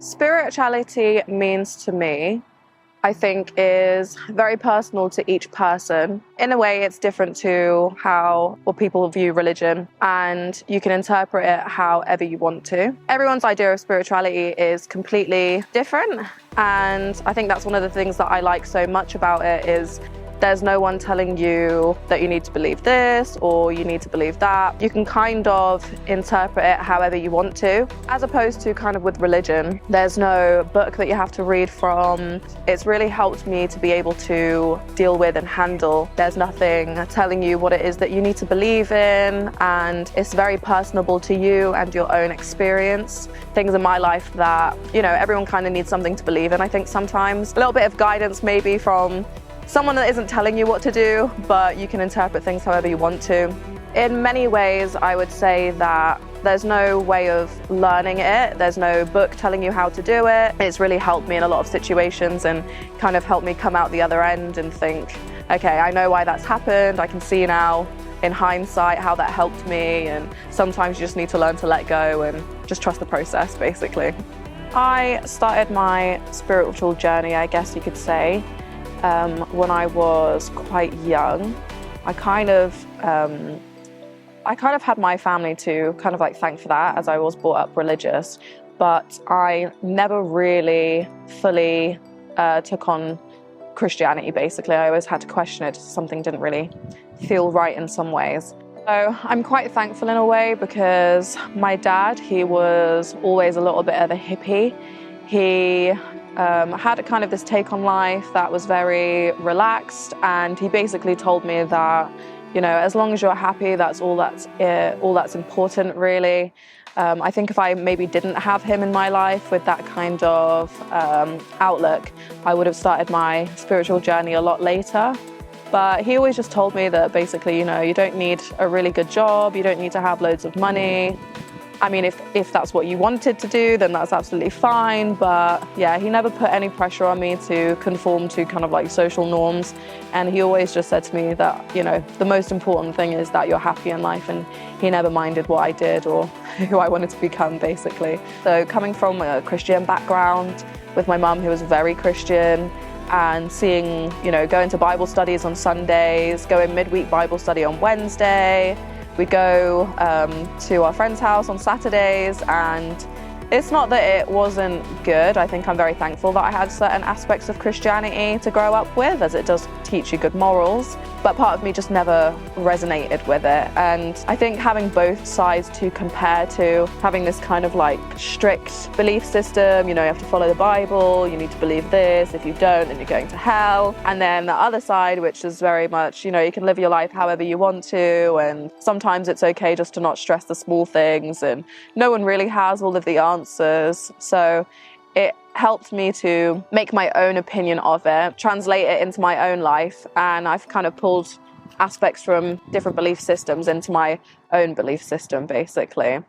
Spirituality means to me, I think, is very personal to each person. In a way, it's different to how people view religion, and you can interpret it however you want to. Everyone's idea of spirituality is completely different, and I think that's one of the things that I like so much about it is there's no one telling you that you need to believe this or you need to believe that. You can kind of interpret it however you want to, as opposed to kind of with religion. There's no book that you have to read from. It's really helped me to be able to deal with and handle. There's nothing telling you what it is that you need to believe in, and it's very personable to you and your own experience. Things in my life that, everyone kind of needs something to believe in. I think sometimes a little bit of guidance maybe from someone that isn't telling you what to do, but you can interpret things however you want to. In many ways, I would say that there's no way of learning it. There's no book telling you how to do it. It's really helped me in a lot of situations and kind of helped me come out the other end and think, okay, I know why that's happened. I can see now in hindsight how that helped me, and sometimes you just need to learn to let go and just trust the process, basically. I started my spiritual journey, I guess you could say, when I was quite young. I kind of had my family to kind of thank for that, as I was brought up religious, but I never really fully took on Christianity, basically. I always had to question it. Something didn't really feel right in some ways. So I'm quite thankful in a way, because my dad, he was always a little bit of a hippie. He had kind of this take on life that was very relaxed, and he basically told me that, as long as you're happy, that's all that's important, really. I think if I maybe didn't have him in my life with that kind of outlook, I would have started my spiritual journey a lot later. But he always just told me that basically, you don't need a really good job, you don't need to have loads of money. I mean, if that's what you wanted to do, then that's absolutely fine. But yeah, he never put any pressure on me to conform to kind of social norms. And he always just said to me that, the most important thing is that you're happy in life. And he never minded what I did or who I wanted to become, basically. So coming from a Christian background with my mum, who was very Christian, and seeing, going to Bible studies on Sundays, going midweek Bible study on Wednesday. We go to our friend's house on Saturdays, and it's not that it wasn't good. I think I'm very thankful that I had certain aspects of Christianity to grow up with, as it does teach you good morals. But part of me just never resonated with it. And I think having both sides to compare to, having this kind of strict belief system, you have to follow the Bible, you need to believe this, if you don't, then you're going to hell. And then the other side, which is very much, you can live your life however you want to, and sometimes it's okay just to not stress the small things, and no one really has all of the answers. So it helped me to make my own opinion of it, translate it into my own life, and I've kind of pulled aspects from different belief systems into my own belief system, basically.